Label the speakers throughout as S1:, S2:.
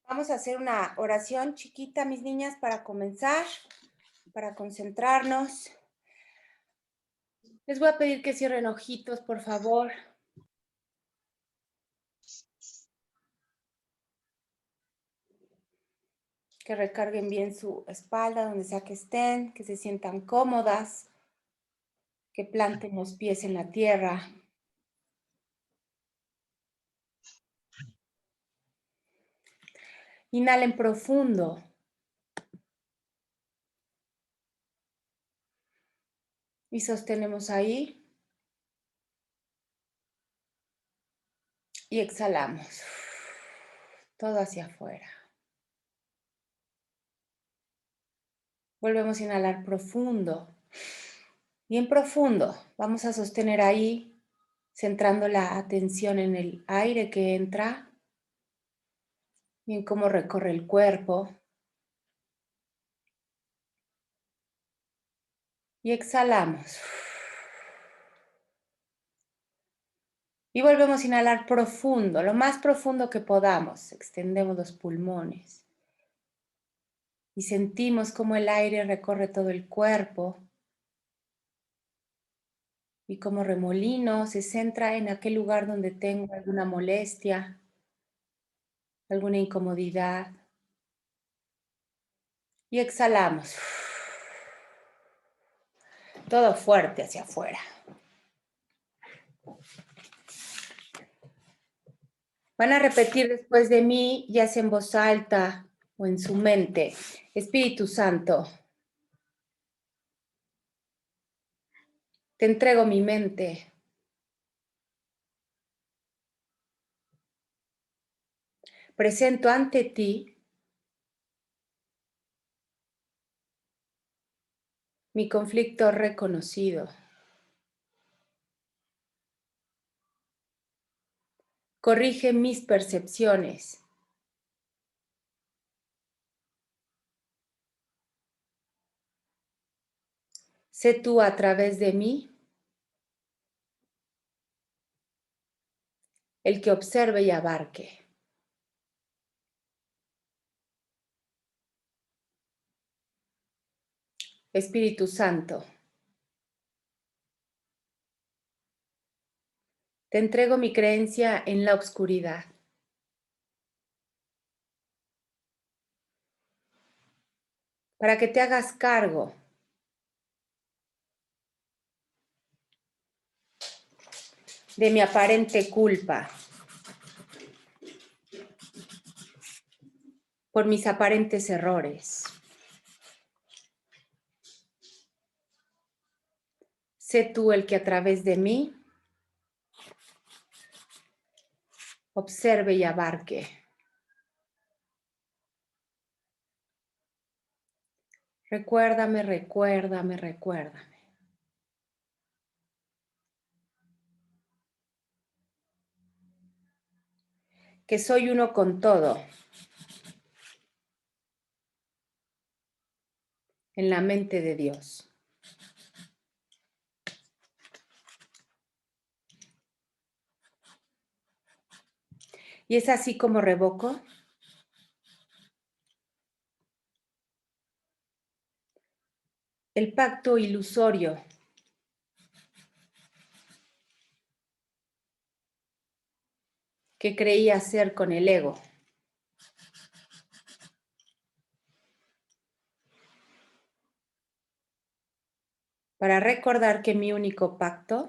S1: Vamos a hacer una oración chiquita, mis niñas, para comenzar, para concentrarnos. Les voy a pedir que cierren ojitos, por favor. Que recarguen bien su espalda, donde sea que estén, que se sientan cómodas, que planten los pies en la tierra. Inhalen profundo. Y sostenemos ahí. Y exhalamos. Todo hacia afuera. Volvemos a inhalar profundo. Bien profundo. Vamos a sostener ahí, centrando la atención en el aire que entra y en cómo recorre el cuerpo. Y exhalamos. Y volvemos a inhalar profundo, lo más profundo que podamos. Extendemos los pulmones. Y sentimos cómo el aire recorre todo el cuerpo. Y como remolino se centra en aquel lugar donde tengo alguna molestia, alguna incomodidad. Y exhalamos. Todo fuerte hacia afuera. Van a repetir después de mí, ya sea en voz alta o en su mente. Espíritu Santo, te entrego mi mente. Presento ante ti mi conflicto reconocido. Corrige mis percepciones. Sé tú a través de mí el que observe y abarque. Espíritu Santo, te entrego mi creencia en la oscuridad. Para que te hagas cargo de mi aparente culpa, por mis aparentes errores. Sé tú el que a través de mí observe y abarque. Recuérdame, recuérdame, recuérdame. Que soy uno con todo. En la mente de Dios. Y es así como revoco el pacto ilusorio que creí hacer con el ego. Para recordar que mi único pacto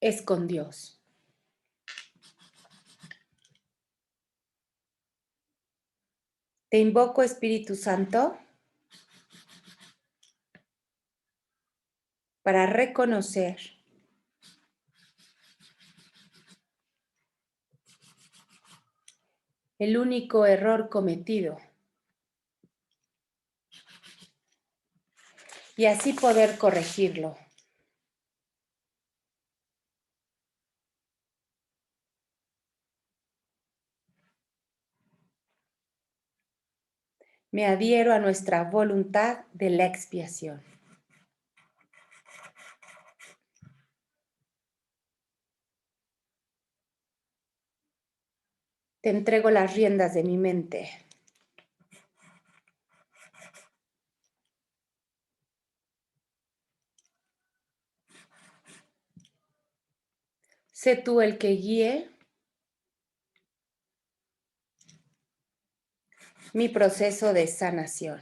S1: es con Dios. Te invoco, Espíritu Santo, para reconocer el único error cometido y así poder corregirlo. Me adhiero a nuestra voluntad de la expiación. Te entrego las riendas de mi mente. Sé tú el que guíe mi proceso de sanación.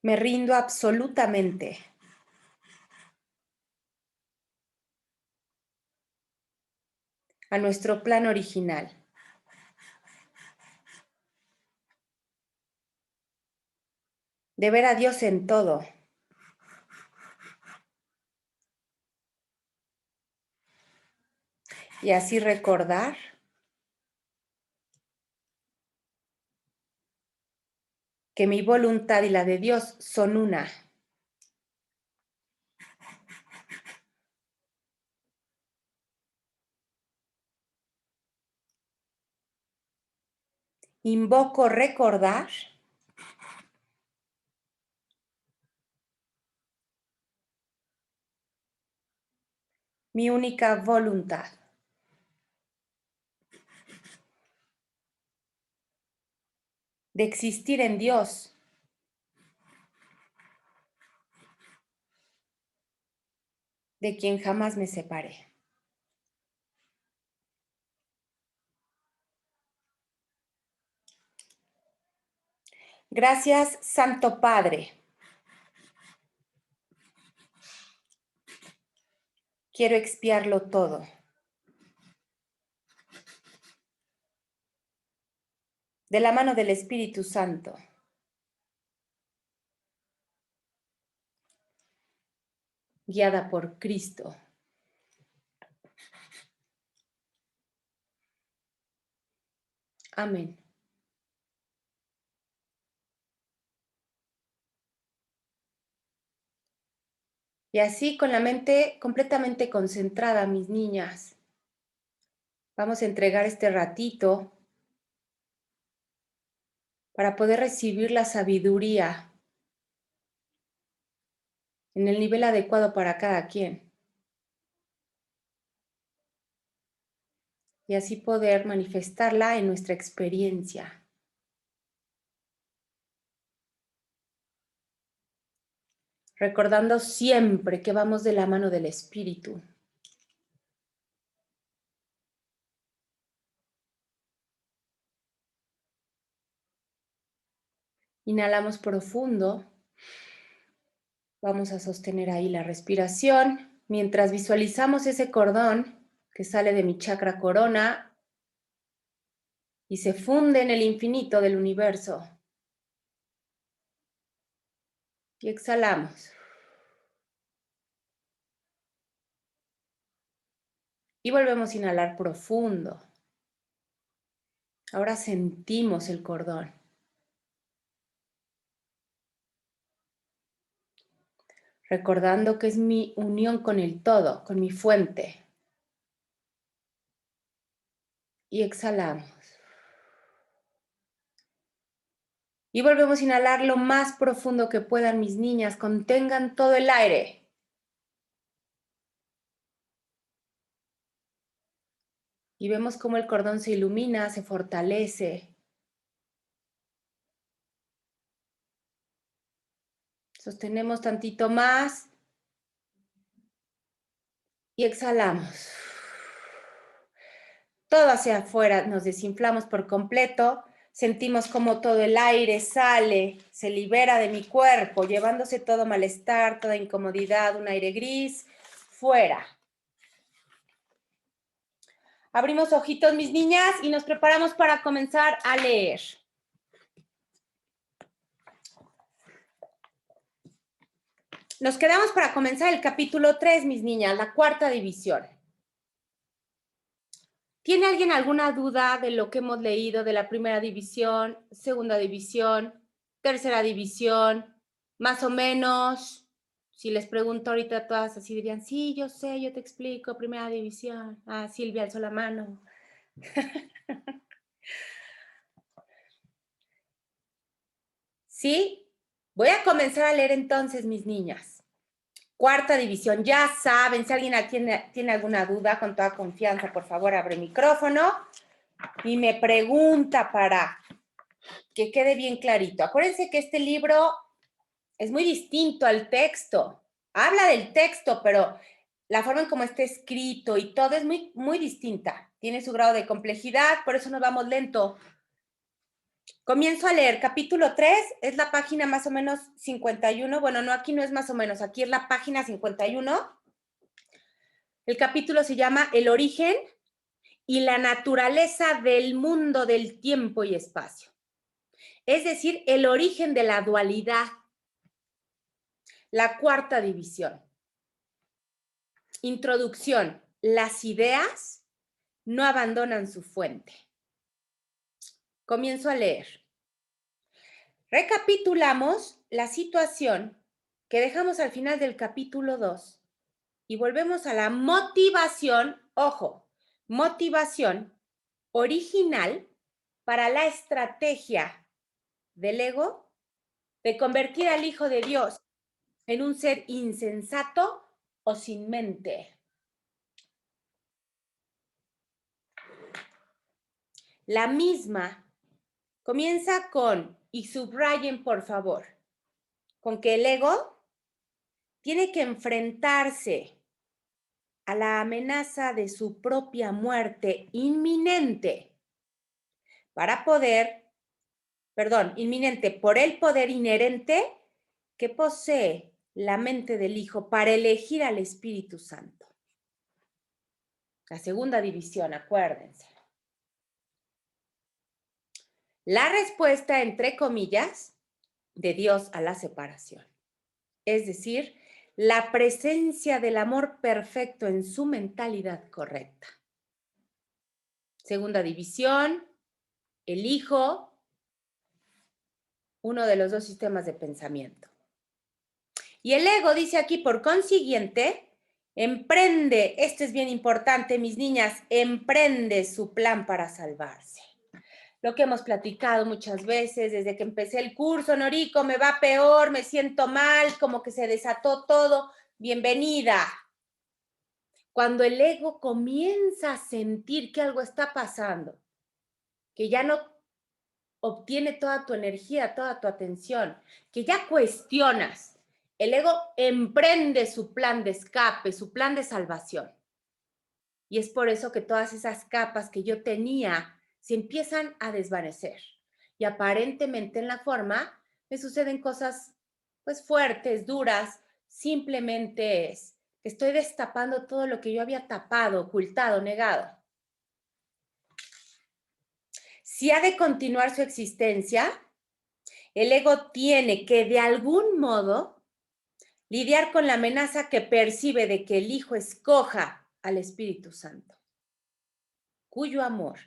S1: Me rindo absolutamente a nuestro plan original. De ver a Dios en todo. Y así recordar que mi voluntad y la de Dios son una. Invoco recordar mi única voluntad. De existir en Dios. De quien jamás me separé. Gracias, Santo Padre. Quiero expiarlo todo. De la mano del Espíritu Santo. Guiada por Cristo. Amén. Y así con la mente completamente concentrada, mis niñas, vamos a entregar este ratito para poder recibir la sabiduría en el nivel adecuado para cada quien. Y así poder manifestarla en nuestra experiencia. Recordando siempre que vamos de la mano del Espíritu. Inhalamos profundo. Vamos a sostener ahí la respiración mientras visualizamos ese cordón que sale de mi chakra corona y se funde en el infinito del universo. Y exhalamos. Y volvemos a inhalar profundo. Ahora sentimos el cordón. Recordando que es mi unión con el todo, con mi fuente. Y exhalamos. Y volvemos a inhalar lo más profundo que puedan, mis niñas. Contengan todo el aire. Y vemos cómo el cordón se ilumina, se fortalece. Sostenemos tantito más. Y exhalamos. Todo hacia afuera, nos desinflamos por completo. Sentimos como todo el aire sale, se libera de mi cuerpo, llevándose todo malestar, toda incomodidad, un aire gris, fuera. Abrimos ojitos, mis niñas, y nos preparamos para comenzar a leer. Nos quedamos para comenzar el capítulo 3, mis niñas, la cuarta división. ¿Tiene alguien alguna duda de lo que hemos leído de la primera división, segunda división, tercera división? Más o menos, si les pregunto ahorita a todas así dirían, sí, yo sé, yo te explico, primera división. Ah, Silvia alzó la mano. ¿Sí? Voy a comenzar a leer entonces, mis niñas. Cuarta división, ya saben, si alguien tiene alguna duda, con toda confianza, por favor, abre el micrófono y me pregunta para que quede bien clarito. Acuérdense que este libro es muy distinto al texto. Habla del texto, pero la forma en cómo está escrito y todo es muy, muy distinta. Tiene su grado de complejidad, por eso nos vamos lento. Comienzo a leer. Capítulo 3 es la página más o menos 51. Bueno, no, aquí no es más o menos, aquí es la página 51. El capítulo se llama El origen y la naturaleza del mundo del tiempo y espacio. Es decir, el origen de la dualidad. La cuarta división. Introducción. Las ideas no abandonan su fuente. Comienzo a leer. Recapitulamos la situación que dejamos al final del capítulo 2 y volvemos a la motivación, ojo, motivación original para la estrategia del ego de convertir al Hijo de Dios en un ser insensato o sin mente. La misma comienza con, y subrayen por favor, con que el ego tiene que enfrentarse a la amenaza de su propia muerte inminente para poder, inminente por el poder inherente que posee la mente del Hijo para elegir al Espíritu Santo. La segunda división, acuérdense. La respuesta, entre comillas, de Dios a la separación. Es decir, la presencia del amor perfecto en su mentalidad correcta. Segunda división, el Hijo, uno de los dos sistemas de pensamiento. Y el ego dice aquí, por consiguiente, emprende, esto es bien importante, mis niñas, emprende su plan para salvarse. Lo que hemos platicado muchas veces desde que empecé el curso, Noriko, me va peor, me siento mal, como que se desató todo. Bienvenida. Cuando el ego comienza a sentir que algo está pasando, que ya no obtiene toda tu energía, toda tu atención, que ya cuestionas, el ego emprende su plan de escape, su plan de salvación. Y es por eso que todas esas capas que yo tenía se empiezan a desvanecer. Y aparentemente en la forma me suceden cosas pues fuertes, duras, simplemente es que estoy destapando todo lo que yo había tapado, ocultado, negado. Si ha de continuar su existencia, el ego tiene que de algún modo lidiar con la amenaza que percibe de que el Hijo escoja al Espíritu Santo, cuyo amor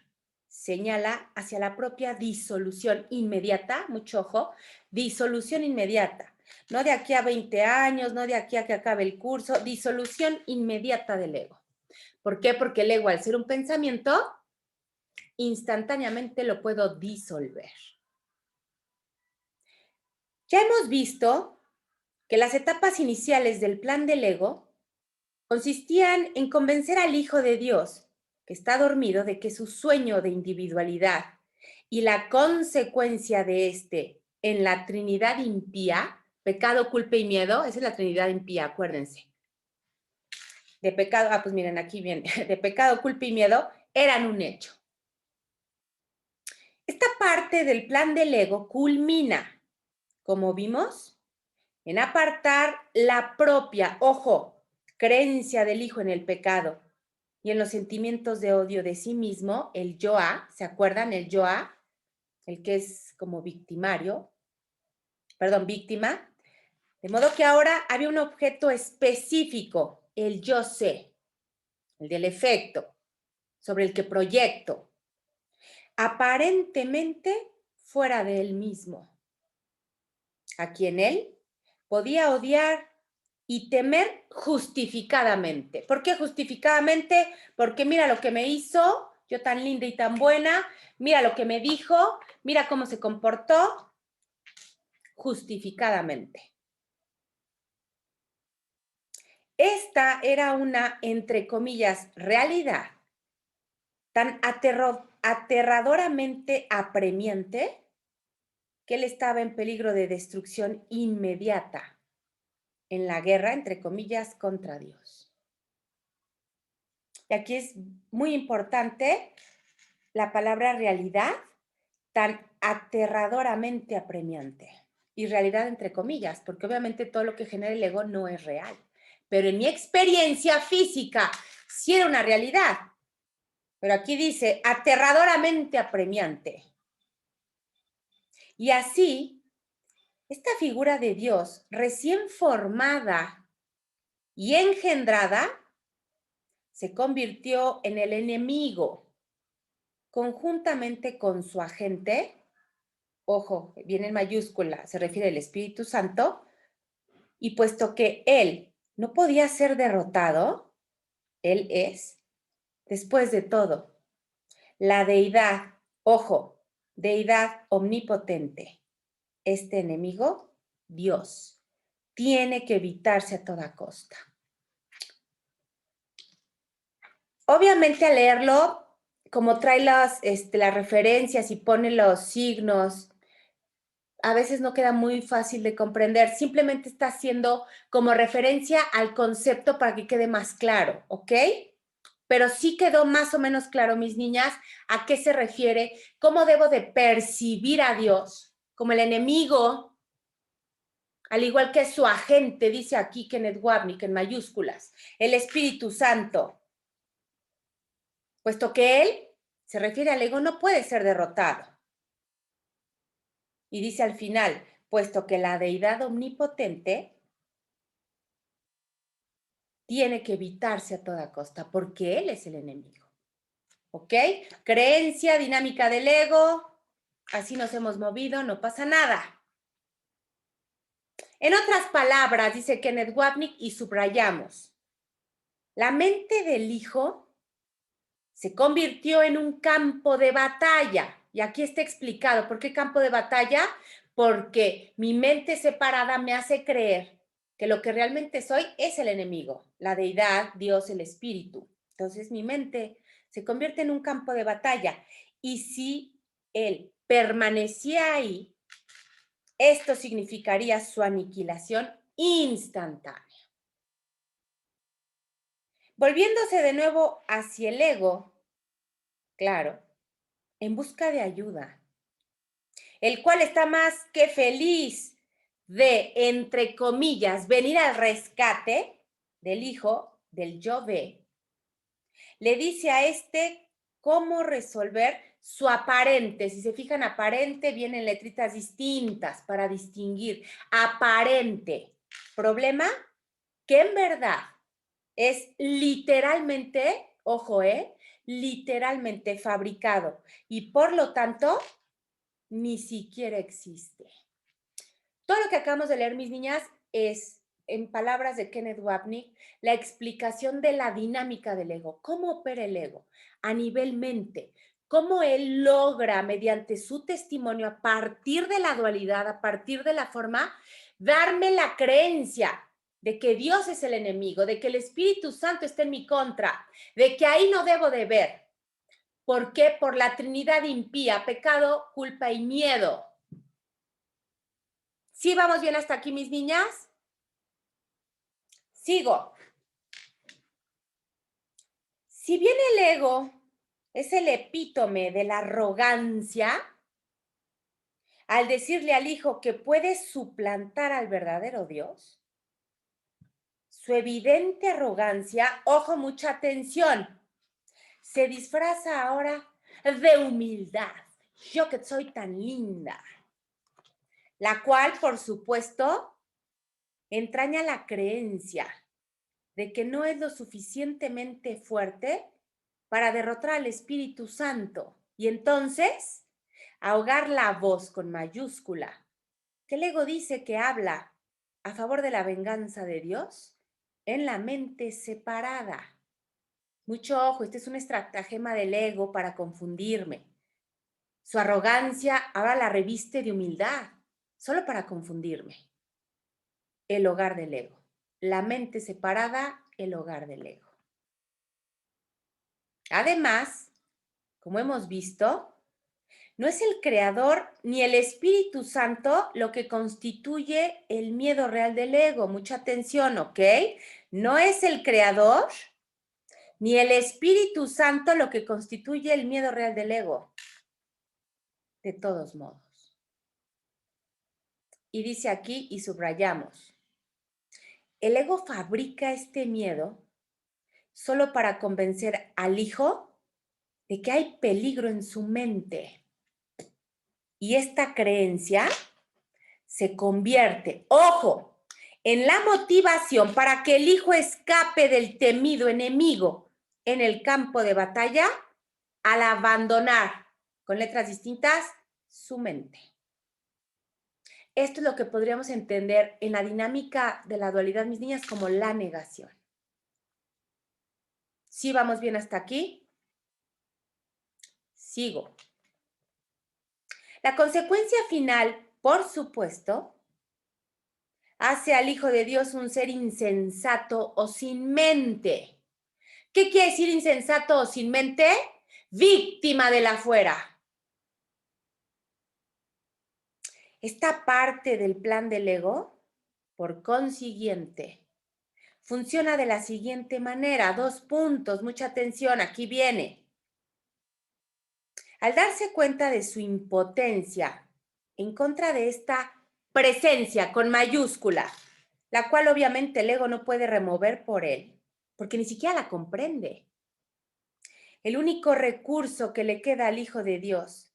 S1: señala hacia la propia disolución inmediata, mucho ojo, disolución inmediata, no de aquí a 20 años, no de aquí a que acabe el curso, disolución inmediata del ego. ¿Por qué? Porque el ego, al ser un pensamiento, instantáneamente lo puedo disolver. Ya hemos visto que las etapas iniciales del plan del ego consistían en convencer al Hijo de Dios, que está dormido, de que su sueño de individualidad y la consecuencia de este en la Trinidad impía, pecado, culpa y miedo, esa es la Trinidad impía, acuérdense. De pecado, pues miren, aquí viene, de pecado, culpa y miedo, eran un hecho. Esta parte del plan del ego culmina, como vimos, en apartar la propia, ojo, creencia del Hijo en el pecado y en los sentimientos de odio de sí mismo, el yoá, ¿se acuerdan? El yoá, el que es como víctima. De modo que ahora había un objeto específico, el yo sé, el del efecto, sobre el que proyecto, aparentemente fuera de él mismo, a quien él podía odiar y temer justificadamente. ¿Por qué justificadamente? Porque mira lo que me hizo, yo tan linda y tan buena, mira lo que me dijo, mira cómo se comportó. justificadamente. Esta era una, entre comillas, realidad tan aterradoramente apremiante que él estaba en peligro de destrucción inmediata en la guerra, entre comillas, contra Dios. Y aquí es muy importante la palabra realidad, tan aterradoramente apremiante. Y realidad entre comillas, porque obviamente todo lo que genera el ego no es real. Pero en mi experiencia física sí era una realidad. Pero aquí dice aterradoramente apremiante. Y así, esta figura de Dios recién formada y engendrada se convirtió en el enemigo conjuntamente con su agente. Ojo, viene en mayúscula, se refiere al Espíritu Santo, y puesto que él no podía ser derrotado, él es, después de todo, la deidad, ojo, deidad omnipotente. Este enemigo, Dios, tiene que evitarse a toda costa. Obviamente al leerlo, como trae las referencias y pone los signos, a veces no queda muy fácil de comprender. Simplemente está haciendo como referencia al concepto para que quede más claro, ¿ok? Pero sí quedó más o menos claro, mis niñas, a qué se refiere, cómo debo de percibir a Dios como el enemigo, al igual que su agente, dice aquí Kenneth Wapnick en mayúsculas, el Espíritu Santo. Puesto que él se refiere al ego, no puede ser derrotado. Y dice al final, puesto que la deidad omnipotente tiene que evitarse a toda costa, porque él es el enemigo. ¿Ok? Creencia, dinámica del ego, así nos hemos movido, no pasa nada. En otras palabras, dice Kenneth Wapnick, y subrayamos, la mente del hijo se convirtió en un campo de batalla. Y aquí está explicado. ¿Por qué campo de batalla? Porque mi mente separada me hace creer que lo que realmente soy es el enemigo, la deidad, Dios, el espíritu. Entonces mi mente se convierte en un campo de batalla. Y si él permanecía ahí, esto significaría su aniquilación instantánea. Volviéndose de nuevo hacia el ego, claro, en busca de ayuda, el cual está más que feliz de, entre comillas, venir al rescate del hijo del Yahvé, le dice a este cómo resolver su aparente. Si se fijan, aparente vienen letritas distintas para distinguir. Aparente. Problema que en verdad es literalmente, ojo, literalmente fabricado y por lo tanto ni siquiera existe. Todo lo que acabamos de leer, mis niñas, es, en palabras de Kenneth Wapnick, la explicación de la dinámica del ego. ¿Cómo opera el ego? A nivel mente. Cómo él logra, mediante su testimonio, a partir de la dualidad, a partir de la forma, darme la creencia de que Dios es el enemigo, de que el Espíritu Santo está en mi contra, de que ahí no debo de ver. ¿Por qué? Por la Trinidad impía, pecado, culpa y miedo. ¿Sí vamos bien hasta aquí, mis niñas? Sigo. Si bien el ego es el epítome de la arrogancia, al decirle al hijo que puede suplantar al verdadero Dios, su evidente arrogancia, ojo, mucha atención, se disfraza ahora de humildad. Yo que soy tan linda. La cual, por supuesto, entraña la creencia de que no es lo suficientemente fuerte para derrotar al Espíritu Santo y entonces ahogar la voz con mayúscula, que el ego dice que habla a favor de la venganza de Dios en la mente separada. Mucho ojo, este es un estratagema del ego para confundirme. Su arrogancia ahora la reviste de humildad. solo para confundirme. El hogar del ego. La mente separada, el hogar del ego. Además, como hemos visto, no es el Creador ni el Espíritu Santo lo que constituye el miedo real del ego. Mucha atención, ¿ok? No es el Creador ni el Espíritu Santo lo que constituye el miedo real del ego. De todos modos. Y dice aquí, y subrayamos, el ego fabrica este miedo solo para convencer al hijo de que hay peligro en su mente. Y esta creencia se convierte, ojo, en la motivación para que el hijo escape del temido enemigo en el campo de batalla al abandonar, con letras distintas, su mente. Esto es lo que podríamos entender en la dinámica de la dualidad, mis niñas, como la negación. ¿Sí vamos bien hasta aquí? Sigo. La consecuencia final, por supuesto, hace al Hijo de Dios un ser insensato o sin mente. ¿Qué quiere decir insensato o sin mente? Víctima del afuera. Esta parte del plan del ego, por consiguiente, funciona de la siguiente manera. 2 puntos, mucha atención, aquí viene. Al darse cuenta de su impotencia en contra de esta presencia con mayúscula, la cual obviamente el ego no puede remover por él, porque ni siquiera la comprende. El único recurso que le queda al Hijo de Dios,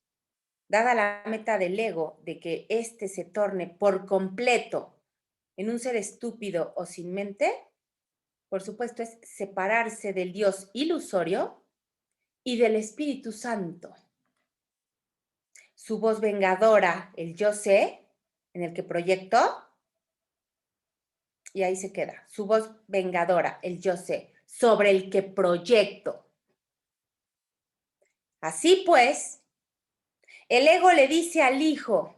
S1: dada la meta del ego de que éste se torne por completo en un ser estúpido o sin mente, por supuesto, es separarse del Dios ilusorio y del Espíritu Santo. Su voz vengadora, el yo sé, en el que proyecto, y ahí se queda. Su voz vengadora, el yo sé, sobre el que proyecto. Así pues, el ego le dice al hijo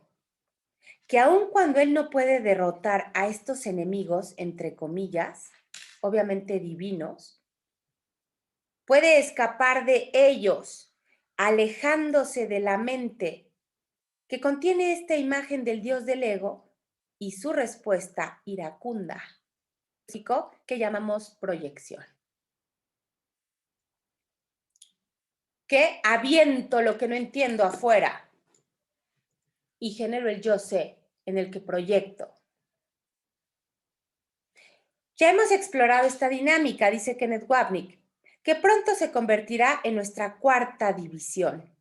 S1: que aun cuando él no puede derrotar a estos enemigos, entre comillas, obviamente divinos, puede escapar de ellos, alejándose de la mente que contiene esta imagen del Dios del ego y su respuesta iracunda, que llamamos proyección. Que aviento lo que no entiendo afuera y genero el yo sé en el que proyecto. Ya hemos explorado esta dinámica, dice Kenneth Wapnick, que pronto se convertirá en nuestra 4ª división,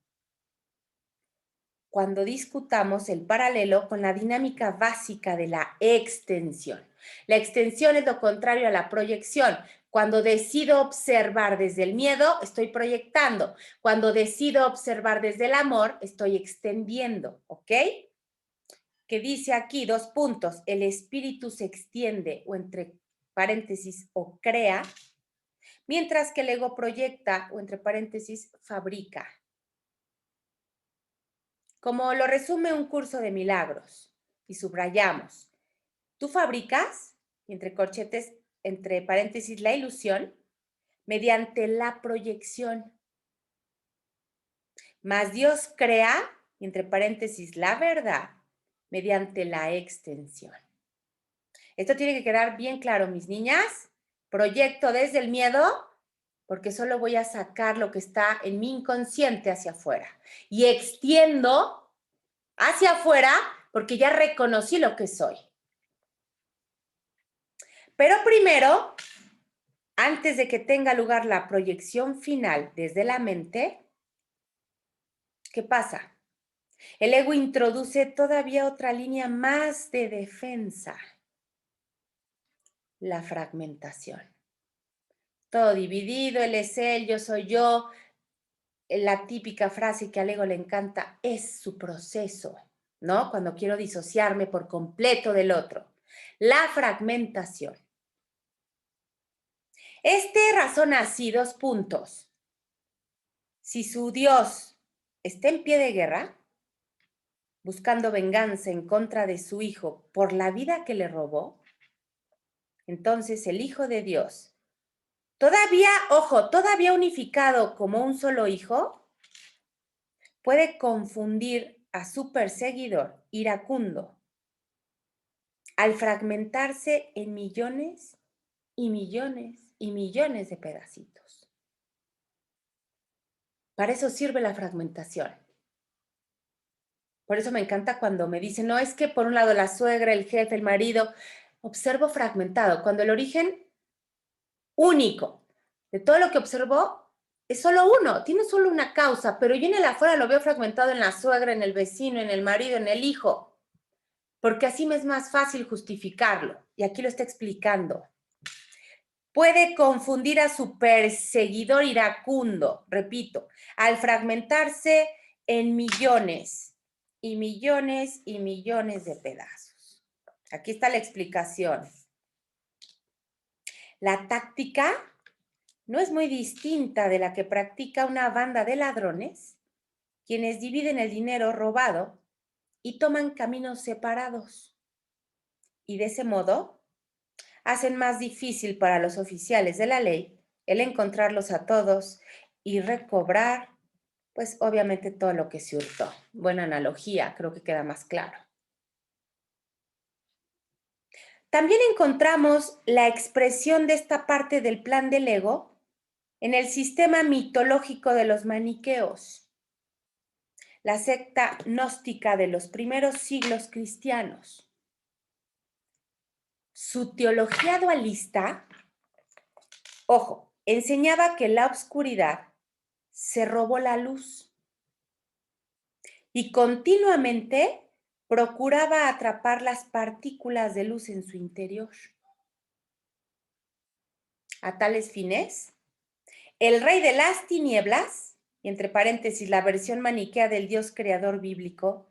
S1: cuando discutamos el paralelo con la dinámica básica de la extensión. La extensión es lo contrario a la proyección. Cuando decido observar desde el miedo, estoy proyectando. Cuando decido observar desde el amor, estoy extendiendo, ¿ok? Que dice aquí 2 puntos, el espíritu se extiende o entre paréntesis o crea, mientras que el ego proyecta o entre paréntesis fabrica. Como lo resume un curso de milagros y subrayamos, tú fabricas, entre corchetes, entre paréntesis, la ilusión mediante la proyección. Mas Dios crea, entre paréntesis, la verdad mediante la extensión. Esto tiene que quedar bien claro, mis niñas. Proyecto desde el miedo porque solo voy a sacar lo que está en mi inconsciente hacia afuera. Y extiendo hacia afuera porque ya reconocí lo que soy. Pero primero, antes de que tenga lugar la proyección final desde la mente, ¿qué pasa? El ego introduce todavía otra línea más de defensa, la fragmentación. Todo dividido, él es él, yo soy yo. La típica frase que al ego le encanta es su proceso, ¿no? Cuando quiero disociarme por completo del otro. La fragmentación. Este razona así 2 puntos. Si su Dios está en pie de guerra, buscando venganza en contra de su hijo por la vida que le robó, entonces el Hijo de Dios, todavía, ojo, todavía unificado como un solo hijo, puede confundir a su perseguidor iracundo al fragmentarse en millones y millones y millones de pedacitos. Para eso sirve la fragmentación. Por eso me encanta cuando me dicen, no, es que por un lado la suegra, el jefe, el marido, observo fragmentado, cuando el origen único de todo lo que observó es solo uno, tiene solo una causa, pero yo en el afuera lo veo fragmentado en la suegra, en el vecino, en el marido, en el hijo, porque así me es más fácil justificarlo. Y aquí lo está explicando. Puede confundir a su perseguidor iracundo, repito, al fragmentarse en millones y millones y millones de pedazos. Aquí está la explicación. La táctica no es muy distinta de la que practica una banda de ladrones, quienes dividen el dinero robado y toman caminos separados. Y de ese modo hacen más difícil para los oficiales de la ley el encontrarlos a todos y recobrar, pues obviamente todo lo que se hurtó. Buena analogía, creo que queda más claro. También encontramos la expresión de esta parte del plan del ego en el sistema mitológico de los maniqueos, la secta gnóstica de los primeros siglos cristianos. Su teología dualista, ojo, enseñaba que la oscuridad se robó la luz y continuamente procuraba atrapar las partículas de luz en su interior. A tales fines, el rey de las tinieblas, y entre paréntesis la versión maniquea del Dios creador bíblico,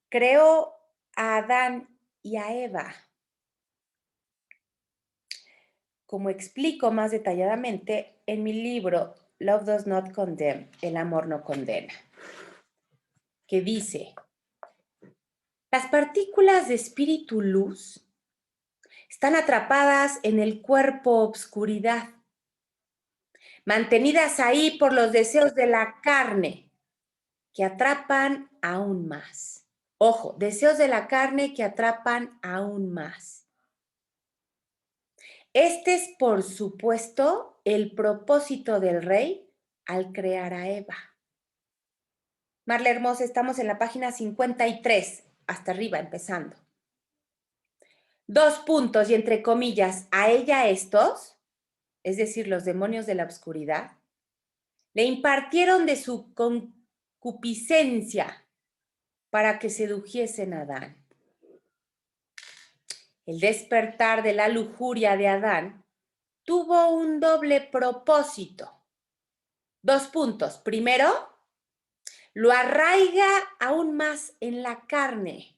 S1: creó a Adán y a Eva. Como explico más detalladamente en mi libro Love Does Not Condemn, El amor no condena, que dice, las partículas de espíritu luz están atrapadas en el cuerpo obscuridad, mantenidas ahí por los deseos de la carne, que atrapan aún más. Ojo, deseos de la carne que atrapan aún más. Este es, por supuesto, el propósito del rey al crear a Eva. Marla Hermosa, estamos en la página 53, hasta arriba, empezando. 2 puntos y entre comillas, a ella estos, es decir, los demonios de la oscuridad, le impartieron de su concupiscencia para que sedujesen a Adán. El despertar de la lujuria de Adán tuvo un doble propósito. 2 puntos. Primero, lo arraiga aún más en la carne,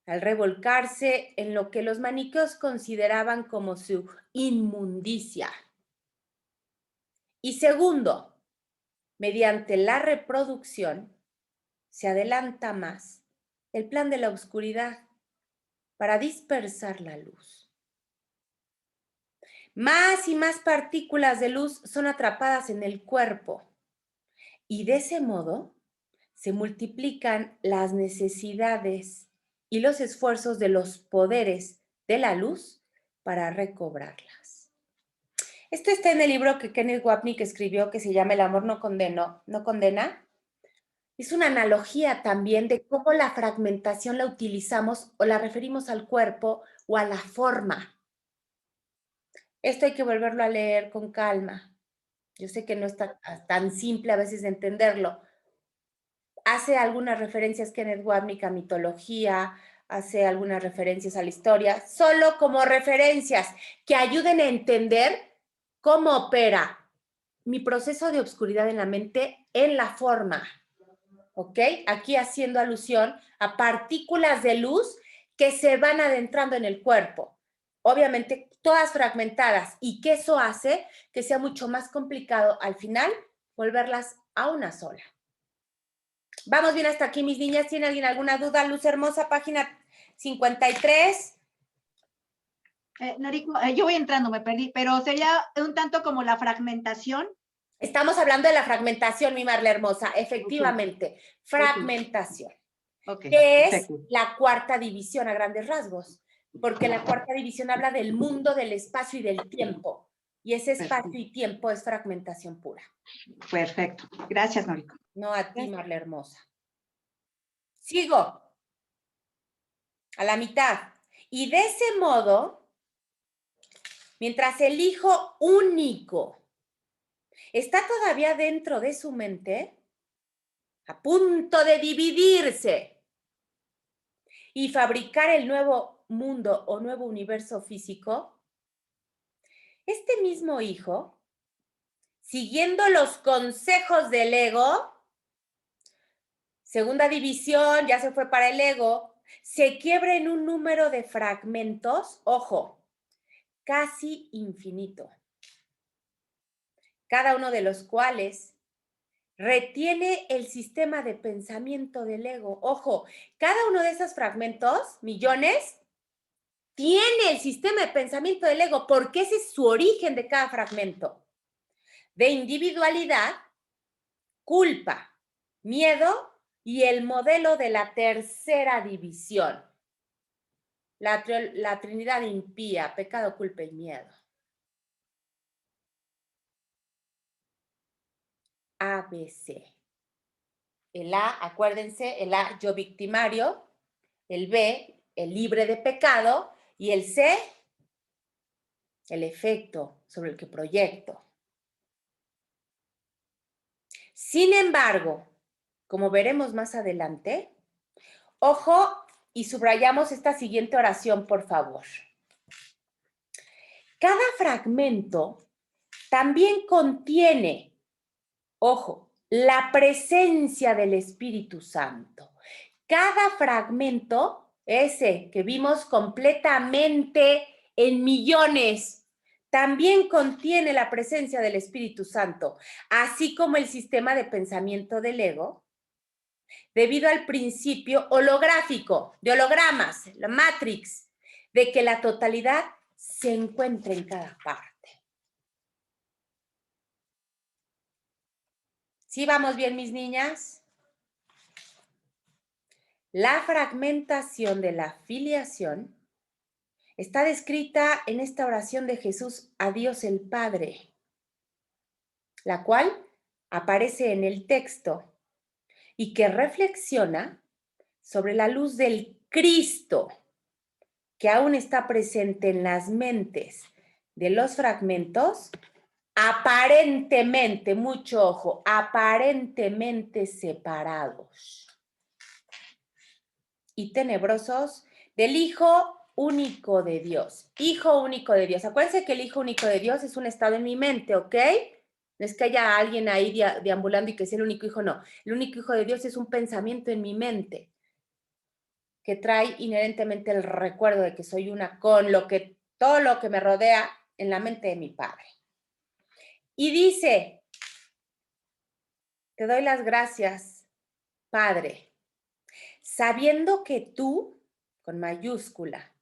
S1: al revolcarse en lo que los maniqueos consideraban como su inmundicia. Y segundo, mediante la reproducción, se adelanta más el plan de la oscuridad para dispersar la luz. Más y más partículas de luz son atrapadas en el cuerpo y de ese modo se multiplican las necesidades y los esfuerzos de los poderes de la luz para recobrarlas. Esto está en el libro que Kenneth Wapnick escribió que se llama El amor no condena. Es una analogía también de cómo la fragmentación la utilizamos o la referimos al cuerpo o a la forma. Esto hay que volverlo a leer con calma. Yo sé que no está tan simple a veces de entenderlo. Hace algunas referencias Kenneth Wapnick a mitología, hace algunas referencias a la historia, solo como referencias que ayuden a entender cómo opera mi proceso de obscuridad en la mente en la forma. ¿Ok? Aquí haciendo alusión a partículas de luz que se van adentrando en el cuerpo. Obviamente, todas fragmentadas, y que eso hace que sea mucho más complicado al final volverlas a una sola. ¿Vamos bien hasta aquí, mis niñas? ¿Tiene alguien alguna duda? Luz hermosa, página 53.
S2: Noriko, yo voy entrando, me perdí, pero sería un tanto como la fragmentación.
S1: Estamos hablando de la fragmentación, mi Marla hermosa, efectivamente, okay. Fragmentación.
S2: Okay.
S1: Que
S2: Perfecto.
S1: es la cuarta división a grandes rasgos, porque la cuarta división habla del mundo, del espacio y del tiempo, y ese espacio y tiempo es fragmentación pura.
S2: Perfecto. Gracias, Noriko.
S1: No a ti, Marla hermosa. Sigo. A la mitad. Y de ese modo, mientras el hijo único está todavía dentro de su mente, a punto de dividirse y fabricar el nuevo mundo o nuevo universo físico, este mismo hijo, siguiendo los consejos del ego, segunda división, ya se fue para el ego, se quiebra en un número de fragmentos, ojo, casi infinito, cada uno de los cuales retiene el sistema de pensamiento del ego. Ojo, cada uno de esos fragmentos, millones, tiene el sistema de pensamiento del ego, porque ese es su origen de cada fragmento. De individualidad, culpa, miedo y el modelo de la tercera división. La Trinidad impía, pecado, culpa y miedo. ABC. El A, acuérdense, el A, yo victimario, el B, el libre de pecado, y el C, el efecto sobre el que proyecto. Sin embargo, como veremos más adelante, ojo y subrayamos esta siguiente oración, por favor. Cada fragmento también contiene, ojo, la presencia del Espíritu Santo. Cada fragmento, ese que vimos completamente en millones, también contiene la presencia del Espíritu Santo, así como el sistema de pensamiento del ego, debido al principio holográfico, de hologramas, la Matrix, de que la totalidad se encuentra en cada parte. ¿Sí vamos bien, mis niñas? La fragmentación de la filiación está descrita en esta oración de Jesús a Dios el Padre, la cual aparece en el texto y que reflexiona sobre la luz del Cristo que aún está presente en las mentes de los fragmentos, aparentemente, mucho ojo, aparentemente separados y tenebrosos del Hijo único de Dios. Hijo único de Dios. Acuérdense que el Hijo único de Dios es un estado en mi mente, ¿ok? No es que haya alguien ahí deambulando y que sea el único hijo, no. El único Hijo de Dios es un pensamiento en mi mente que trae inherentemente el recuerdo de que soy una con todo lo que me rodea en la mente de mi Padre. Y dice, te doy las gracias, Padre, sabiendo que tú, con mayúscula,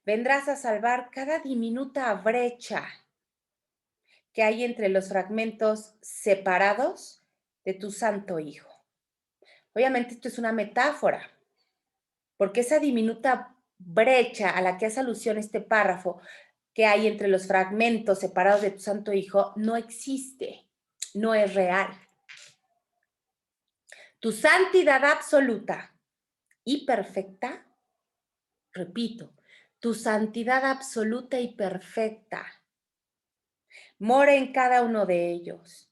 S1: vendrás a salvar cada diminuta brecha que hay entre los fragmentos separados de tu Santo Hijo. Obviamente esto es una metáfora, porque esa diminuta brecha a la que hace alusión este párrafo que hay entre los fragmentos separados de tu Santo Hijo no existe, no es real. Tu santidad absoluta y perfecta, repito, tu santidad absoluta y perfecta mora en cada uno de ellos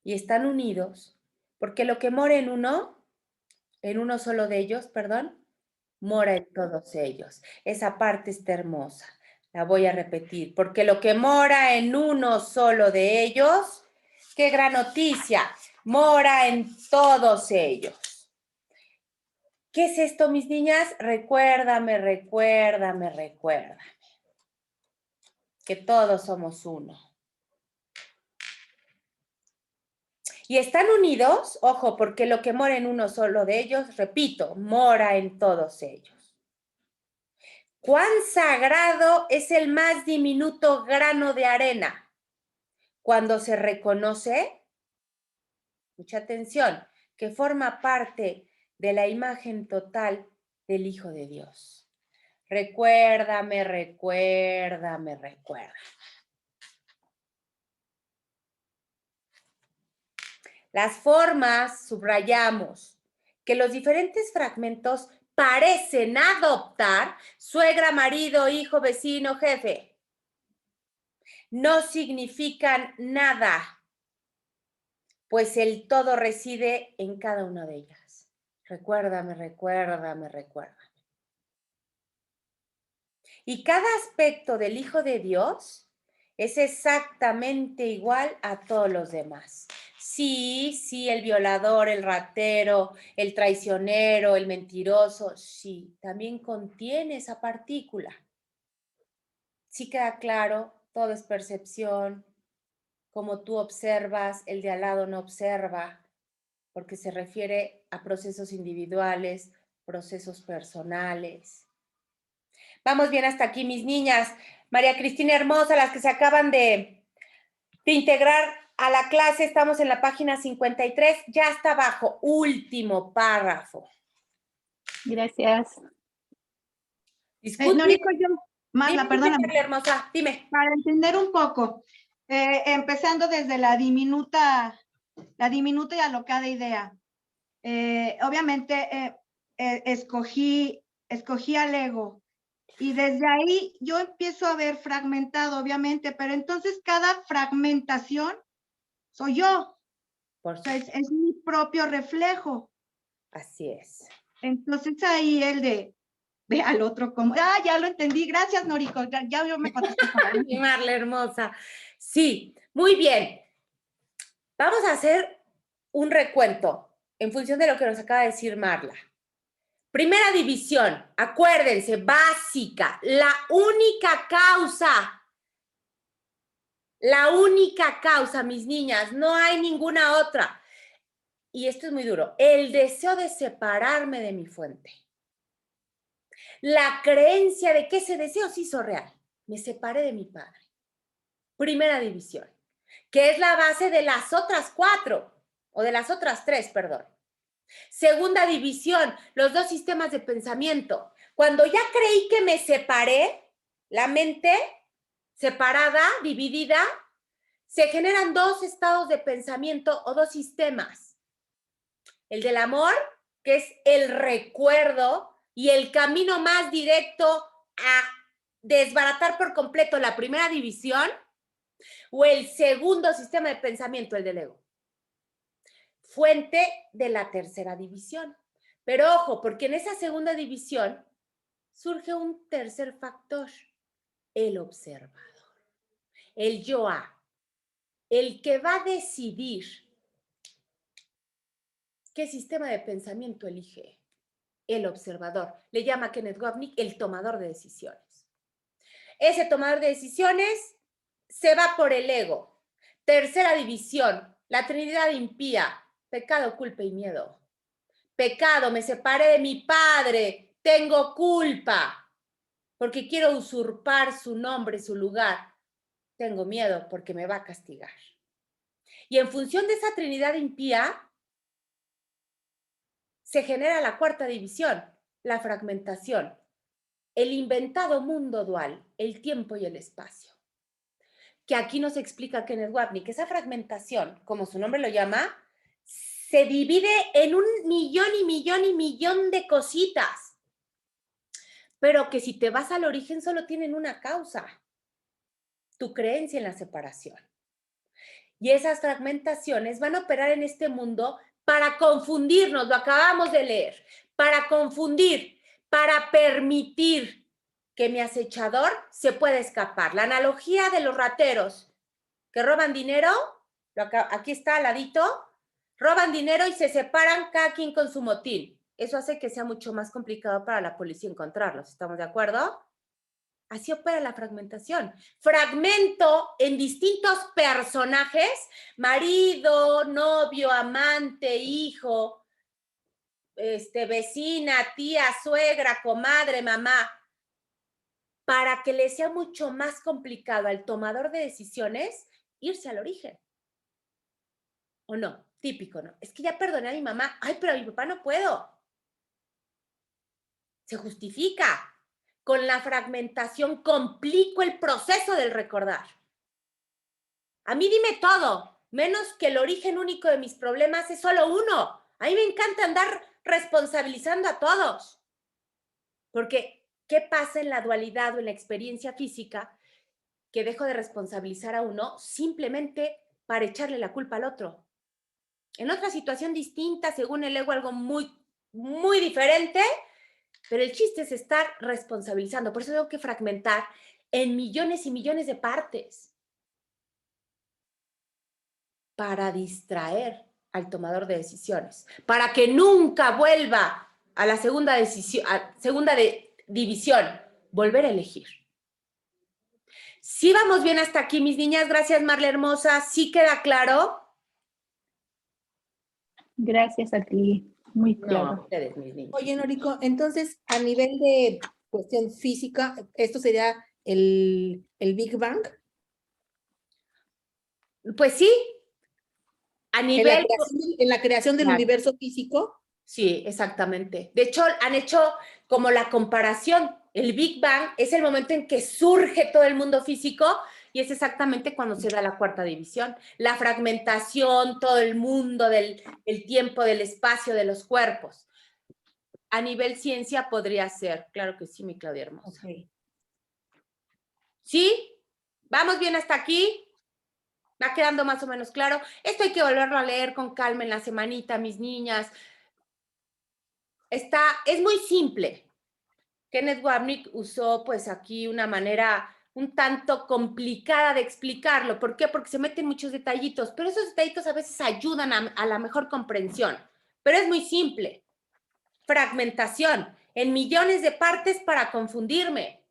S1: y están unidos porque lo que mora en uno solo de ellos, perdón, mora en todos ellos. Esa parte está hermosa. La voy a repetir, porque lo que mora en uno solo de ellos, qué gran noticia, mora en todos ellos. ¿Qué es esto, mis niñas? Recuérdame, recuérdame, recuérdame. Que todos somos uno. Y están unidos, ojo, porque lo que mora en uno solo de ellos, repito, mora en todos ellos. Cuán sagrado es el más diminuto grano de arena cuando se reconoce, mucha atención, que forma parte de la imagen total del Hijo de Dios. Recuérdame, recuérdame, recuérdame. Las formas, subrayamos, que los diferentes fragmentos parecen adoptar suegra, marido, hijo, vecino, jefe. No significan nada, pues el todo reside en cada una de ellas. Recuérdame, recuérdame, recuérdame. Y cada aspecto del Hijo de Dios es exactamente igual a todos los demás. Sí, el violador, el ratero, el traicionero, el mentiroso, sí, también contiene esa partícula. Sí queda claro, todo es percepción, como tú observas, el de al lado no observa, porque se refiere a procesos individuales, procesos personales. Vamos bien hasta aquí, mis niñas. María Cristina hermosa, las que se acaban de integrar a la clase, estamos en la página 53, ya está abajo, último párrafo.
S3: Gracias.
S2: Norico, yo, Marla,
S1: Dime,
S2: perdóname.
S1: María hermosa, dime.
S2: Para entender un poco, empezando desde la diminuta y alocada idea. Obviamente escogí al ego y desde ahí yo empiezo a ver fragmentado, obviamente, pero entonces cada fragmentación soy yo.
S1: Por
S2: O sea, es mi propio reflejo.
S1: Así es.
S2: Entonces ahí el de ve al otro como, ya lo entendí, gracias Norico, ya yo me contesté para mí.
S1: Marla hermosa. Sí, muy bien. Vamos a hacer un recuento en función de lo que nos acaba de decir Marla. Primera división, acuérdense, básica, la única causa, mis niñas, no hay ninguna otra. Y esto es muy duro, el deseo de separarme de mi fuente. La creencia de que ese deseo se hizo real. Me separé de mi padre. Primera división, que es la base de las otras 4, o de las otras 3, perdón. Segunda división, los 2 sistemas de pensamiento. Cuando ya creí que me separé, la mente separada, dividida, se generan 2 estados de pensamiento o 2 sistemas. El del amor, que es el recuerdo y el camino más directo a desbaratar por completo la primera división, o el segundo sistema de pensamiento, el del ego. Fuente de la tercera división. Pero ojo, porque en esa segunda división surge un tercer factor, el observador, el yo-a, el que va a decidir qué sistema de pensamiento elige. El observador. Le llama Kenneth Wapnick el tomador de decisiones. Ese tomador de decisiones se va por el ego. Tercera división, la Trinidad impía, pecado, culpa y miedo. Pecado, me separé de mi padre, tengo culpa, porque quiero usurpar su nombre, su lugar. Tengo miedo porque me va a castigar. Y en función de esa Trinidad impía, se genera la cuarta división, la fragmentación, el inventado mundo dual, el tiempo y el espacio. Que aquí nos explica Kenneth Wapnick, que esa fragmentación, como su nombre lo llama, se divide en un millón de cositas, pero que si te vas al origen solo tienen una causa, tu creencia en la separación. Y esas fragmentaciones van a operar en este mundo para confundirnos, lo acabamos de leer, para confundir, para permitir que mi acechador se pueda escapar. La analogía de los rateros que roban dinero, aquí está al ladito, roban dinero y se separan cada quien con su motín. Eso hace que sea mucho más complicado para la policía encontrarlos. ¿Estamos de acuerdo? Así opera la fragmentación. Fragmento en distintos personajes, marido, novio, amante, hijo, vecina, tía, suegra, comadre, mamá, para que le sea mucho más complicado al tomador de decisiones irse al origen. ¿O no? Típico, ¿no? Es que ya perdoné a mi mamá. Ay, pero a mi papá no puedo. Se justifica. Con la fragmentación complico el proceso del recordar. A mí dime todo, menos que el origen único de mis problemas es solo uno. A mí me encanta andar responsabilizando a todos. Porque, ¿qué pasa en la dualidad o en la experiencia física? Que dejo de responsabilizar a uno simplemente para echarle la culpa al otro. En otra situación distinta, según el ego, algo muy, muy diferente, pero el chiste es estar responsabilizando. Por eso tengo que fragmentar en millones y millones de partes para distraer al tomador de decisiones, para que nunca vuelva a la segunda división, volver a elegir. Sí vamos bien hasta aquí, mis niñas. Gracias, Marla hermosa. ¿Sí queda claro?
S3: Gracias a ti. Muy
S1: No,
S3: claro.
S1: ustedes, mis niños.
S4: Oye, Noriko, entonces, a nivel de cuestión física, ¿esto sería el Big Bang?
S1: Pues sí, a nivel...
S4: En la creación del
S1: Claro.
S4: universo físico.
S1: Sí, exactamente. De hecho, han hecho como la comparación. El Big Bang es el momento en que surge todo el mundo físico y es exactamente cuando se da la cuarta división. La fragmentación, todo el mundo del tiempo, del espacio, de los cuerpos. A nivel ciencia podría ser. Claro que sí, mi Claudia hermosa.
S4: Okay.
S1: ¿Sí? ¿Vamos bien hasta aquí? ¿Va quedando más o menos claro? Esto hay que volverlo a leer con calma en la semanita, mis niñas. Es muy simple. Kenneth Wapnick usó pues aquí una manera un tanto complicada de explicarlo. ¿Por qué? Porque se meten muchos detallitos, pero esos detallitos a veces ayudan a la mejor comprensión. Pero es muy simple. Fragmentación en millones de partes para confundirme,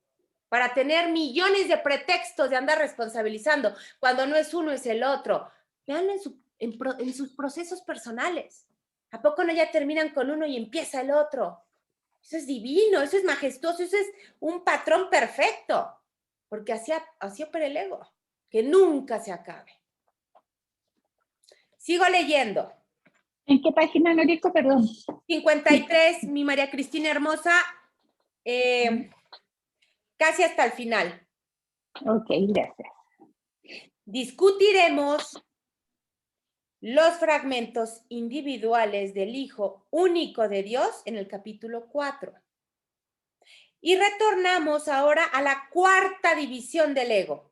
S1: para tener millones de pretextos de andar responsabilizando, cuando no es uno, es el otro. Veanlo en sus procesos personales. ¿A poco no ya terminan con uno y empieza el otro? Eso es divino, eso es majestuoso, eso es un patrón perfecto, porque así opera el ego, que nunca se acabe. Sigo leyendo.
S3: ¿En qué página, Noriko? Perdón.
S1: 53, mi María Cristina hermosa, casi hasta el final.
S3: Ok, gracias.
S1: Discutiremos los fragmentos individuales del Hijo único de Dios en el capítulo 4. Y retornamos ahora a la cuarta división del ego.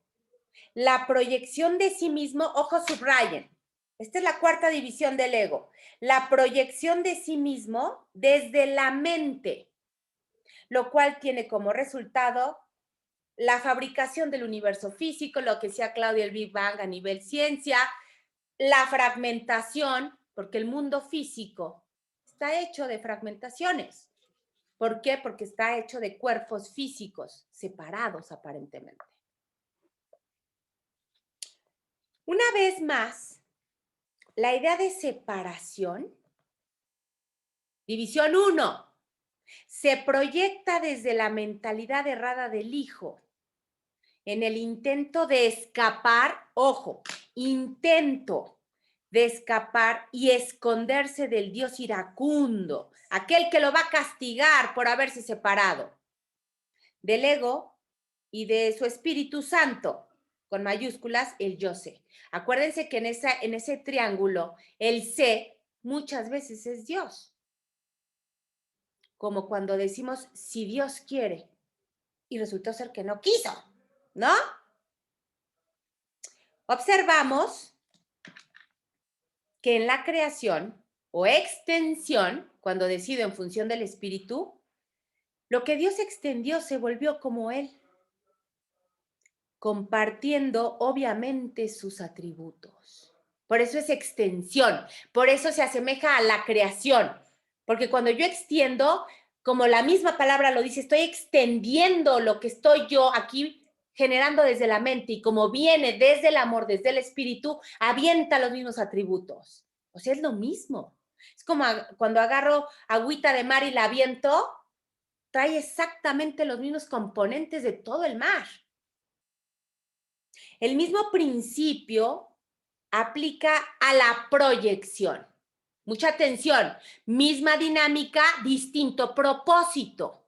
S1: La proyección de sí mismo, ojo, subrayen. Esta es la cuarta división del ego. La proyección de sí mismo desde la mente, lo cual tiene como resultado la fabricación del universo físico, lo que decía Claudia, el Big Bang a nivel ciencia, la fragmentación, porque el mundo físico está hecho de fragmentaciones. ¿Por qué? Porque está hecho de cuerpos físicos separados aparentemente. Una vez más, la idea de separación, división 1, se proyecta desde la mentalidad errada del hijo en el intento de escapar, ojo, intento de escapar y esconderse del Dios iracundo, aquel que lo va a castigar por haberse separado del ego y de su Espíritu Santo, con mayúsculas, el yo sé. Acuérdense que en ese triángulo, el sé muchas veces es Dios. Como cuando decimos, si Dios quiere, y resultó ser que no quiso, ¿no? Observamos que en la creación o extensión, cuando decido en función del Espíritu, lo que Dios extendió se volvió como Él, compartiendo obviamente sus atributos. Por eso es extensión, por eso se asemeja a la creación, porque cuando yo extiendo, como la misma palabra lo dice, estoy extendiendo lo que estoy yo aquí generando desde la mente y como viene desde el amor, desde el espíritu, avienta los mismos atributos. O sea, es lo mismo. Es como cuando agarro agüita de mar y la aviento, trae exactamente los mismos componentes de todo el mar. El mismo principio aplica a la proyección. Mucha atención, misma dinámica, distinto propósito.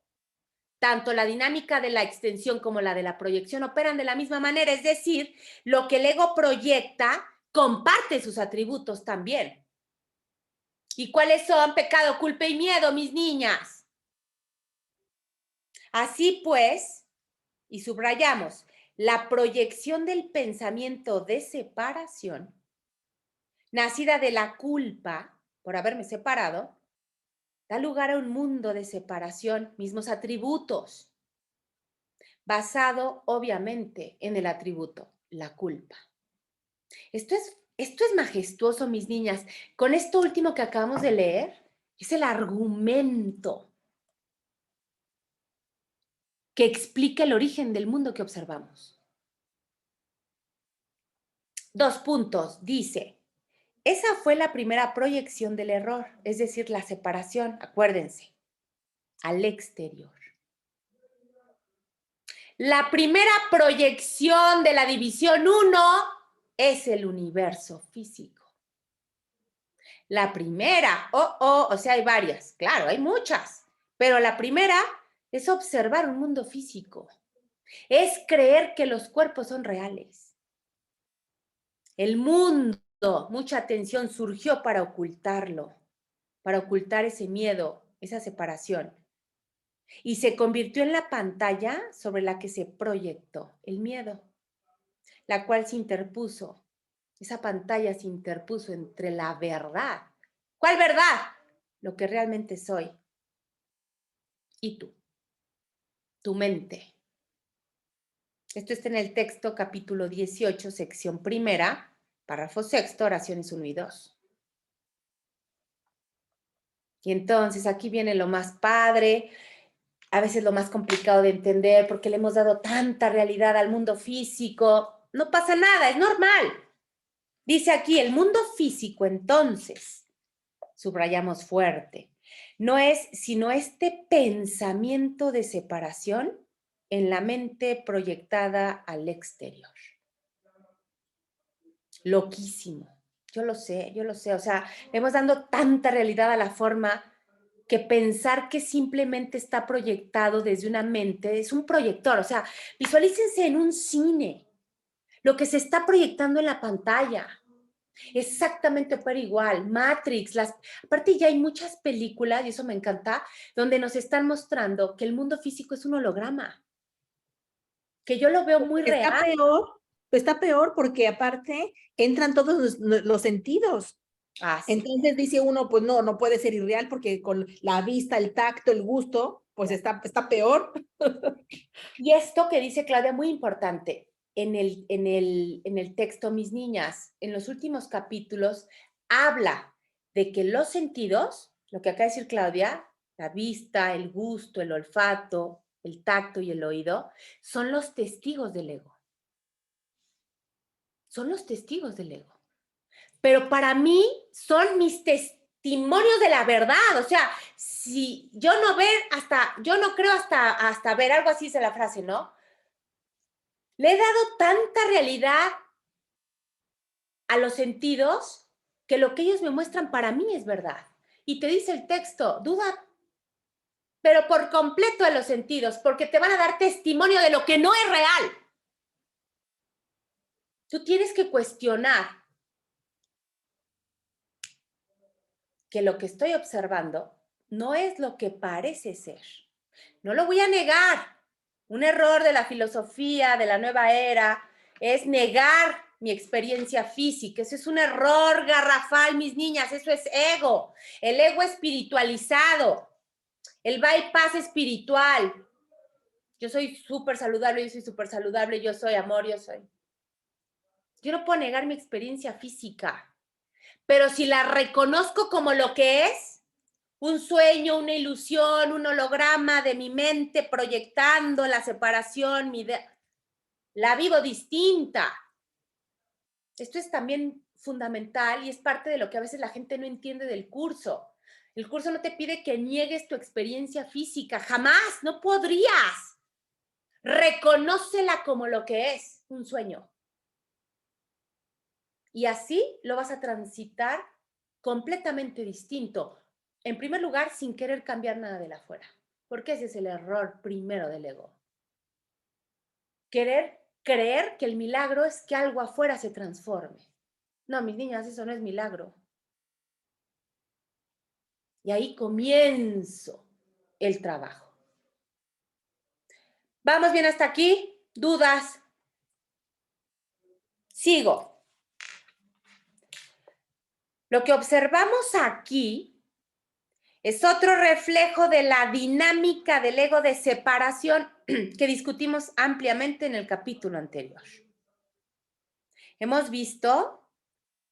S1: Tanto la dinámica de la extensión como la de la proyección operan de la misma manera, es decir, lo que el ego proyecta comparte sus atributos también. ¿Y cuáles son? Pecado, culpa y miedo, mis niñas. Así pues, y subrayamos, la proyección del pensamiento de separación, nacida de la culpa por haberme separado, da lugar a un mundo de separación, mismos atributos, basado obviamente en el atributo, la culpa. Esto es majestuoso, mis niñas. Con esto último que acabamos de leer, es el argumento que explica el origen del mundo que observamos. 2 puntos, dice, esa fue la primera proyección del error, es decir, la separación, acuérdense, al exterior. La primera proyección de la división 1 es el universo físico. La primera, o sea, hay varias, claro, hay muchas, pero la primera es observar un mundo físico, es creer que los cuerpos son reales. El mundo, mucha atención, surgió para ocultarlo, para ocultar ese miedo, esa separación. Y se convirtió en la pantalla sobre la que se proyectó el miedo, la cual se interpuso, esa pantalla se interpuso entre la verdad. ¿Cuál verdad? Lo que realmente soy. Y tú, tu mente. Esto está en el texto capítulo 18, sección primera, párrafo sexto, oraciones 1 y 2. Y entonces aquí viene lo más padre, a veces lo más complicado de entender, porque le hemos dado tanta realidad al mundo físico. No pasa nada, es normal. Dice aquí, el mundo físico, entonces, subrayamos fuerte, no es sino este pensamiento de separación en la mente proyectada al exterior. Loquísimo. Yo lo sé. O sea, le hemos dado tanta realidad a la forma que pensar que simplemente está proyectado desde una mente es un proyector. O sea, visualícense en un cine, lo que se está proyectando en la pantalla. Exactamente opera igual. Matrix, aparte ya hay muchas películas, y eso me encanta, donde nos están mostrando que el mundo físico es un holograma, que yo lo veo muy real.
S4: Está peor porque aparte entran todos los sentidos.
S1: Ah, sí.
S4: Entonces dice uno, pues no puede ser irreal porque con la vista, el tacto, el gusto, pues está peor.
S1: Y esto que dice Claudia, muy importante, en el texto, mis niñas, en los últimos capítulos, habla de que los sentidos, lo que acaba de decir Claudia, la vista, el gusto, el olfato, el tacto y el oído, son los testigos del ego. Son los testigos del ego. Pero para mí son mis testimonios de la verdad. O sea, si yo no creo hasta ver, algo así es la frase, ¿no? Le he dado tanta realidad a los sentidos que lo que ellos me muestran para mí es verdad. Y te dice el texto, duda, pero por completo de los sentidos, porque te van a dar testimonio de lo que no es real. Tú tienes que cuestionar que lo que estoy observando no es lo que parece ser. No lo voy a negar. Un error de la filosofía de la nueva era es negar mi experiencia física. Eso es un error garrafal, mis niñas. Eso es ego. El ego espiritualizado. El bypass espiritual. Yo soy súper saludable, yo soy súper saludable, yo soy amor, yo soy. Yo no puedo negar mi experiencia física. Pero si la reconozco como lo que es, un sueño, una ilusión, un holograma de mi mente proyectando la separación, mi idea. La vivo distinta. Esto es también fundamental y es parte de lo que a veces la gente no entiende del curso. El curso no te pide que niegues tu experiencia física, jamás, no podrías. Reconócela como lo que es, un sueño. Y así lo vas a transitar completamente distinto. En primer lugar, sin querer cambiar nada de la afuera, porque ese es el error primero del ego. Querer creer que el milagro es que algo afuera se transforme. No, mis niñas, eso no es milagro. Y ahí comienzo el trabajo. ¿Vamos bien hasta aquí? ¿Dudas? Sigo. Lo que observamos aquí es otro reflejo de la dinámica del ego de separación que discutimos ampliamente en el capítulo anterior. Hemos visto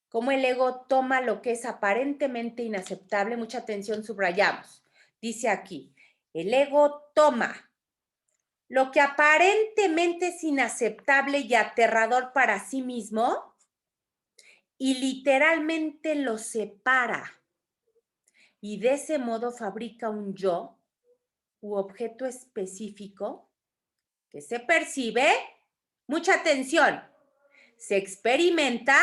S1: cómo el ego toma lo que es aparentemente inaceptable. Mucha atención, subrayamos. Dice aquí, el ego toma lo que aparentemente es inaceptable y aterrador para sí mismo y literalmente lo separa. Y de ese modo fabrica un yo u objeto específico que se percibe, mucha atención, se experimenta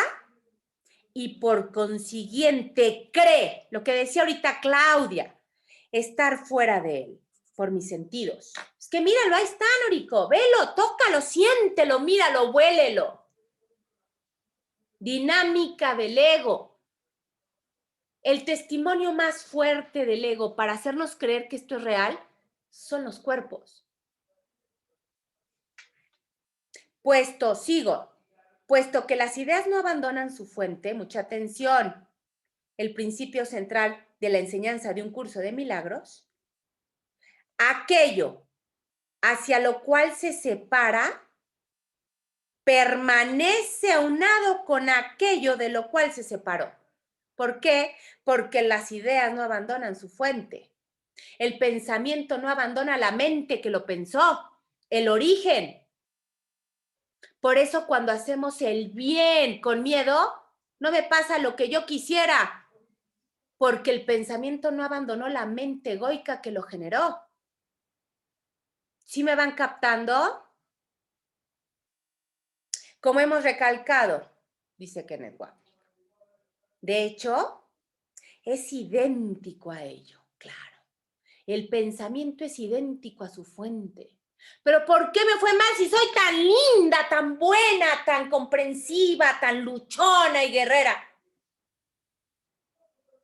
S1: y por consiguiente cree, lo que decía ahorita Claudia, estar fuera de él, por mis sentidos. Es que míralo, ahí está, Norico, velo, tócalo, siéntelo, míralo, huélelo. Dinámica del ego. El testimonio más fuerte del ego para hacernos creer que esto es real son los cuerpos. Puesto que las ideas no abandonan su fuente, mucha atención, el principio central de la enseñanza de un curso de milagros, aquello hacia lo cual se separa permanece aunado con aquello de lo cual se separó. ¿Por qué? Porque las ideas no abandonan su fuente. El pensamiento no abandona la mente que lo pensó, el origen. Por eso cuando hacemos el bien con miedo, no me pasa lo que yo quisiera, porque el pensamiento no abandonó la mente egoica que lo generó. ¿Sí me van captando? Como hemos recalcado, dice Kenneth Wapnick. De hecho, es idéntico a ello, claro. El pensamiento es idéntico a su fuente. ¿Pero por qué me fue mal si soy tan linda, tan buena, tan comprensiva, tan luchona y guerrera?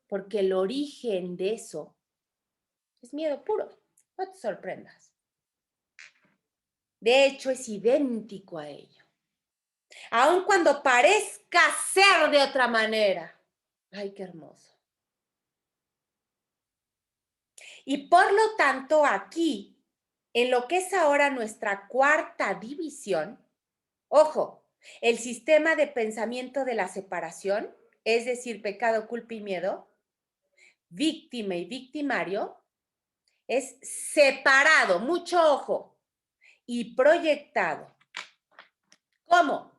S1: Porque el origen de eso es miedo puro. No te sorprendas. De hecho, es idéntico a ello. Aun cuando parezca ser de otra manera. Ay, qué hermoso. Y por lo tanto, aquí, en lo que es ahora nuestra cuarta división, ojo, el sistema de pensamiento de la separación, es decir, pecado, culpa y miedo, víctima y victimario, es separado, mucho ojo, y proyectado. ¿Cómo?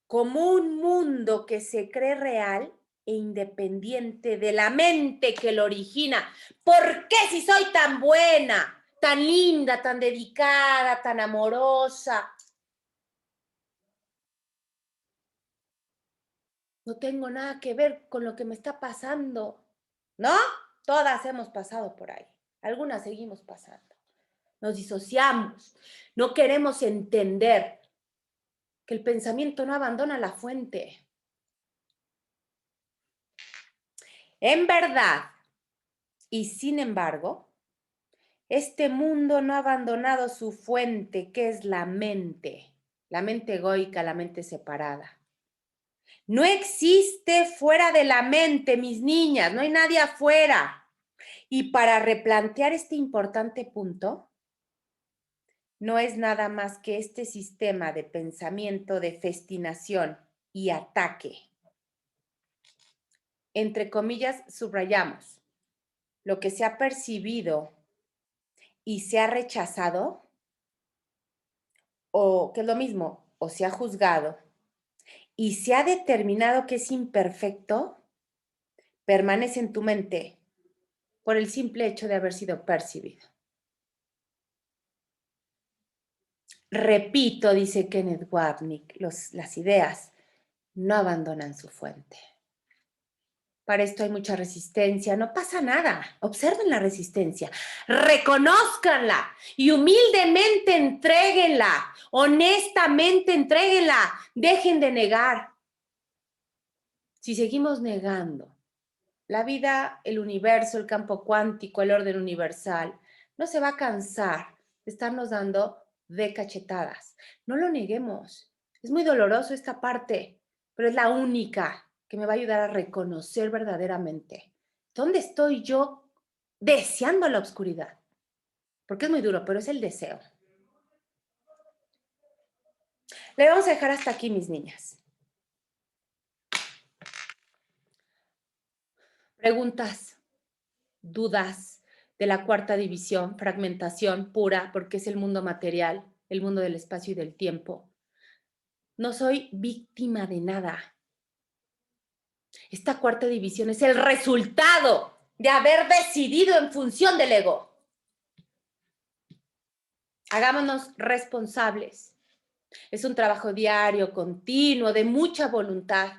S1: Como un mundo que se cree real e independiente de la mente que lo origina. ¿Por qué si soy tan buena, tan linda, tan dedicada, tan amorosa? No tengo nada que ver con lo que me está pasando, ¿no? Todas hemos pasado por ahí, algunas seguimos pasando. Nos disociamos, no queremos entender que el pensamiento no abandona la fuente. En verdad, y sin embargo, este mundo no ha abandonado su fuente, que es la mente egoica, la mente separada. No existe fuera de la mente, mis niñas, no hay nadie afuera. Y para replantear este importante punto, no es nada más que este sistema de pensamiento de festinación y ataque. Entre comillas, subrayamos. lo que se ha percibido y se ha rechazado, o que es lo mismo, o se ha juzgado y se ha determinado que es imperfecto, permanece en tu mente por el simple hecho de haber sido percibido. Repito, dice Kenneth Wapnick, las ideas no abandonan su fuente. Para esto hay mucha resistencia, no pasa nada. Observen la resistencia, reconózcanla y humildemente entréguenla, honestamente entréguenla, dejen de negar. Si seguimos negando la vida, el universo, el campo cuántico, el orden universal, no se va a cansar de estarnos dando de cachetadas. No lo neguemos. Es muy doloroso esta parte, pero es la única que me va a ayudar a reconocer verdaderamente dónde estoy yo deseando la oscuridad. Porque es muy duro, pero es el deseo. Le vamos a dejar hasta aquí, mis niñas. Preguntas, dudas de la cuarta división, fragmentación pura, porque es el mundo material, el mundo del espacio y del tiempo. No soy víctima de nada. Esta cuarta división es el resultado de haber decidido en función del ego. Hagámonos responsables. Es un trabajo diario, continuo, de mucha voluntad,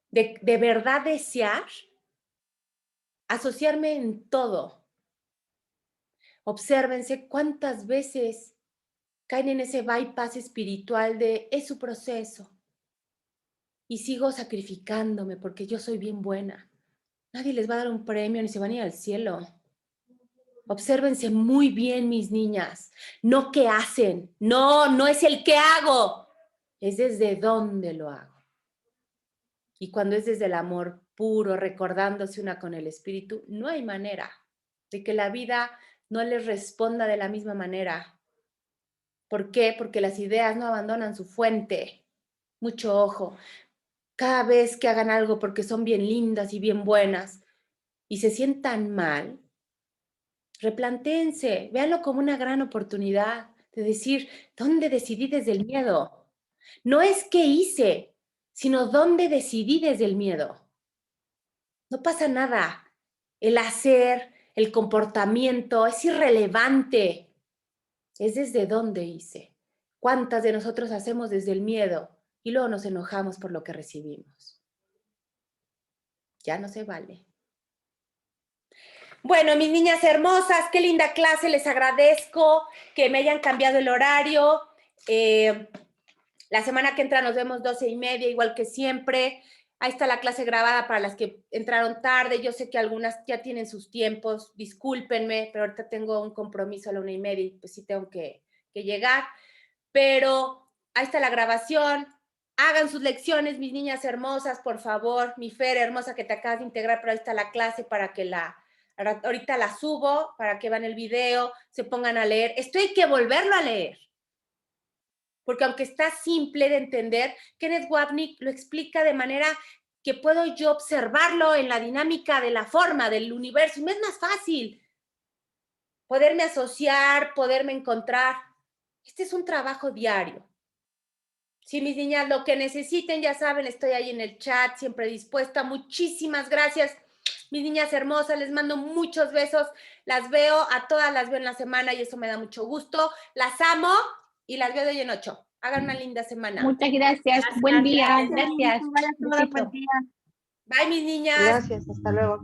S1: de verdad desear asociarme en todo. Obsérvense cuántas veces caen en ese bypass espiritual de es su proceso. Y sigo sacrificándome porque yo soy bien buena. Nadie les va a dar un premio ni se van a ir al cielo. Obsérvense muy bien, mis niñas. No qué hacen. No es el qué hago. Es desde dónde lo hago. Y cuando es desde el amor puro, recordándose una con el espíritu, no hay manera de que la vida no les responda de la misma manera. ¿Por qué? Porque las ideas no abandonan su fuente. Mucho ojo. Cada vez que hagan algo porque son bien lindas y bien buenas y se sientan mal, replantéense, véanlo como una gran oportunidad de decir, ¿dónde decidí desde el miedo? No es qué hice, sino dónde decidí desde el miedo. No pasa nada. El hacer, el comportamiento es irrelevante. Es desde dónde hice. ¿Cuántas de nosotros hacemos desde el miedo y luego nos enojamos por lo que recibimos? Ya no se vale. Bueno, mis niñas hermosas, qué linda clase, les agradezco que me hayan cambiado el horario. La semana que entra nos vemos 12:30, igual que siempre. Ahí está la clase grabada para las que entraron tarde. Yo sé que algunas ya tienen sus tiempos, discúlpenme, pero ahorita tengo un compromiso a la 1:30 y pues sí tengo que llegar. Pero ahí está la grabación. Hagan sus lecciones, mis niñas hermosas, por favor. Mi Fer hermosa que te acabas de integrar, pero ahí está la clase para que ahorita la subo, para que vean el video, se pongan a leer. Esto hay que volverlo a leer. Porque aunque está simple de entender, Kenneth Wapnick lo explica de manera que puedo yo observarlo en la dinámica de la forma, del universo, y me es más fácil poderme asociar, poderme encontrar. Este es un trabajo diario. Sí, mis niñas, lo que necesiten, ya saben, estoy ahí en el chat, siempre dispuesta. Muchísimas gracias, mis niñas hermosas, les mando muchos besos. Las veo, a todas las veo en la semana y eso me da mucho gusto. Las amo. Y las veo de hoy en 8. Hagan una linda semana.
S3: Muchas gracias. Buen día. Gracias.
S2: Vaya todo, buen día.
S1: Bye, mis niñas.
S5: Gracias, hasta luego.